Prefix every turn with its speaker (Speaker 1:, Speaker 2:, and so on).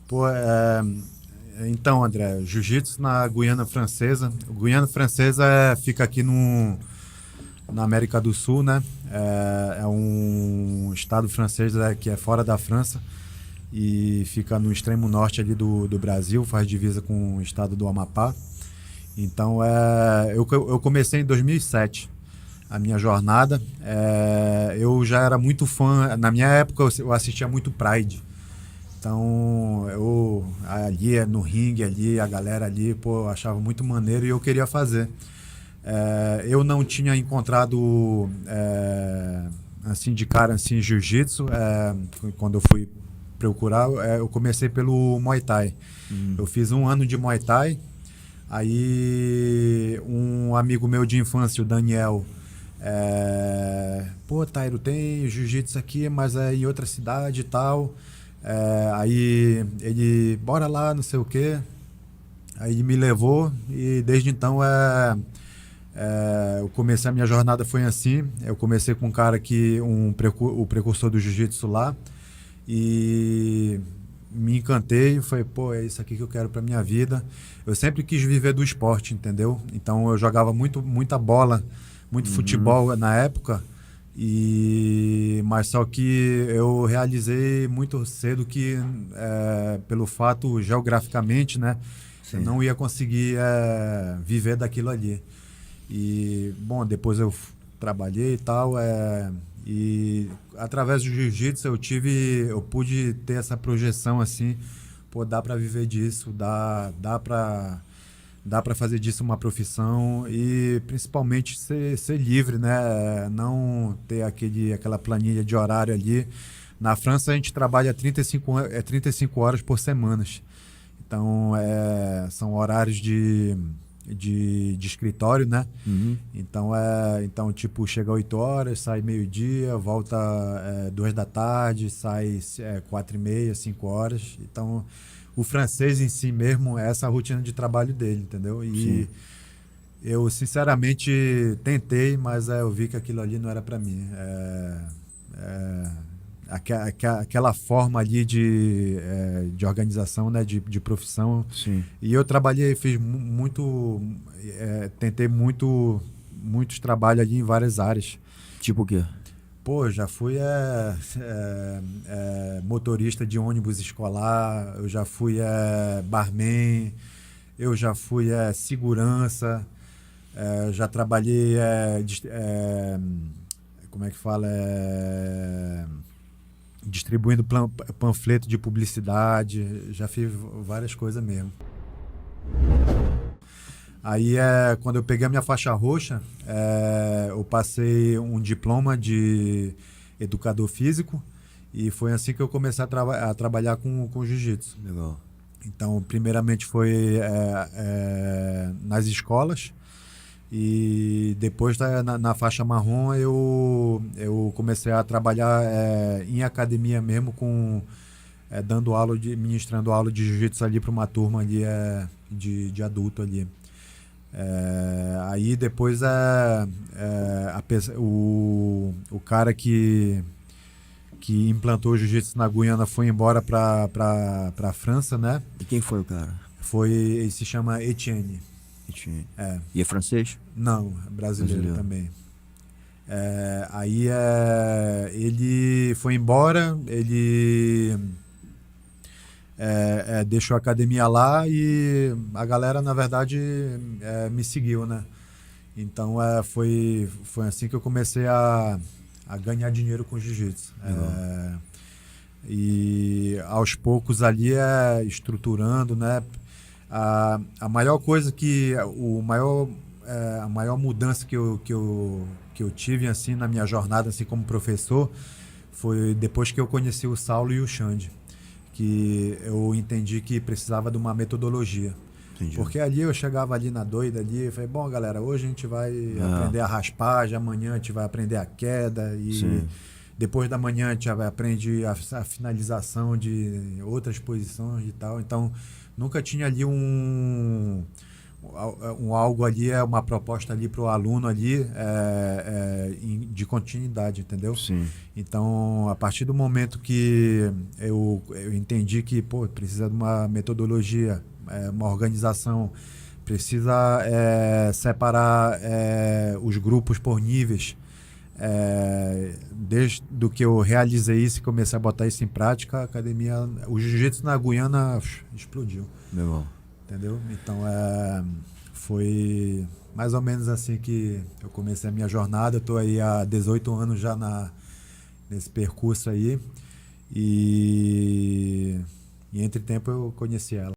Speaker 1: Pô, então, André, jiu-jitsu na Guiana Francesa. Guiana Francesa fica aqui na América do Sul, né? É um estado francês, né, que é fora da França e fica no extremo norte ali do Brasil, faz divisa com o estado do Amapá. Então, eu comecei em 2007 a minha jornada. Eu já era muito fã, na minha época eu assistia muito Pride. Então, eu ali no ringue, ali, a galera ali, pô, eu achava muito maneiro e eu queria fazer. Eu não tinha encontrado, assim, de cara, assim, jiu-jitsu. Quando eu fui procurar, eu comecei pelo Muay Thai. Eu fiz um ano de Muay Thai. Aí, um amigo meu de infância, o Daniel, pô, Tairo, tem jiu-jitsu aqui, mas é em outra cidade e tal. Aí ele, bora lá, não sei o quê. Aí ele me levou e desde então eu comecei a minha jornada foi assim. Eu comecei com um cara que o precursor do jiu-jitsu lá e me encantei. Falei, pô, é isso aqui que eu quero pra minha vida. Eu sempre quis viver do esporte, entendeu? Então eu jogava muita bola, muito
Speaker 2: Uhum.
Speaker 1: futebol na época. Mas só que eu realizei muito cedo que, pelo fato geograficamente, né, eu
Speaker 2: Sim.
Speaker 1: não ia conseguir viver daquilo ali. E bom, depois trabalhei e tal, e através do jiu-jitsu eu pude ter essa projeção assim, pô, dá para viver disso, dá para fazer disso uma profissão e principalmente ser livre, né? Não ter aquela planilha de horário ali. Na França a gente trabalha 35 horas por semana. Então são horários de escritório, né?
Speaker 2: Uhum.
Speaker 1: Então tipo, chega 8 horas, sai meio-dia, volta 2 da tarde, sai 4h30, 5 horas. Então o francês em si mesmo é essa rotina de trabalho dele, entendeu?
Speaker 2: Sim.
Speaker 1: E eu sinceramente tentei, mas eu vi que aquilo ali não era para mim. É, aquela forma ali de organização, né, de profissão.
Speaker 2: Sim.
Speaker 1: E eu trabalhei, fiz muito, tentei muitos trabalhos ali em várias áreas.
Speaker 2: Tipo o quê?
Speaker 1: Pô, já fui motorista de ônibus escolar, eu já fui barman, eu já fui segurança, já trabalhei, como é que fala, distribuindo panfleto de publicidade, já fiz várias coisas mesmo. Aí, quando eu peguei a minha faixa roxa, eu passei um diploma de educador físico e foi assim que eu comecei a trabalhar com jiu-jitsu.
Speaker 2: Legal.
Speaker 1: Então, primeiramente foi nas escolas e depois na faixa marrom eu comecei a trabalhar em academia mesmo dando aula ministrando aula de jiu-jitsu ali para uma turma ali de adulto ali. Aí depois o cara que implantou o jiu-jitsu na Guiana foi embora para a França, né?
Speaker 2: E quem foi o cara?
Speaker 1: Ele se chama Etienne.
Speaker 2: Etienne.
Speaker 1: É,
Speaker 2: E é francês?
Speaker 1: não, é brasileiro
Speaker 2: Brasileiro.
Speaker 1: também. Aí ele foi embora, ele deixou a academia lá e a galera, na verdade, me seguiu, né? Então foi assim que eu comecei a ganhar dinheiro com jiu-jitsu.
Speaker 2: Legal.
Speaker 1: E aos poucos ali estruturando, né? A maior coisa a maior mudança que eu tive assim na minha jornada assim como professor foi depois que eu conheci o Saulo e o Xande, que eu entendi que precisava de uma metodologia.
Speaker 2: Entendi.
Speaker 1: Porque ali eu chegava ali na doida ali, e falei, bom, galera, hoje a gente vai
Speaker 2: Ah,
Speaker 1: aprender a raspagem, amanhã a gente vai aprender a queda e
Speaker 2: sim.
Speaker 1: depois da manhã a gente vai aprender a finalização de outras posições e tal. Então, nunca tinha ali algo ali, uma proposta ali para o aluno ali de continuidade, entendeu?
Speaker 2: Sim.
Speaker 1: Então, a partir do momento que eu entendi que, pô, precisa de uma metodologia, uma organização, precisa separar os grupos por níveis. Desde do que eu realizei isso e comecei a botar isso em prática, a academia, o jiu-jitsu na Guiana explodiu,
Speaker 2: Legal.
Speaker 1: entendeu? Então foi mais ou menos assim que eu comecei a minha jornada. Eu tô aí há 18 anos já nesse percurso aí e entre tempo eu conheci ela.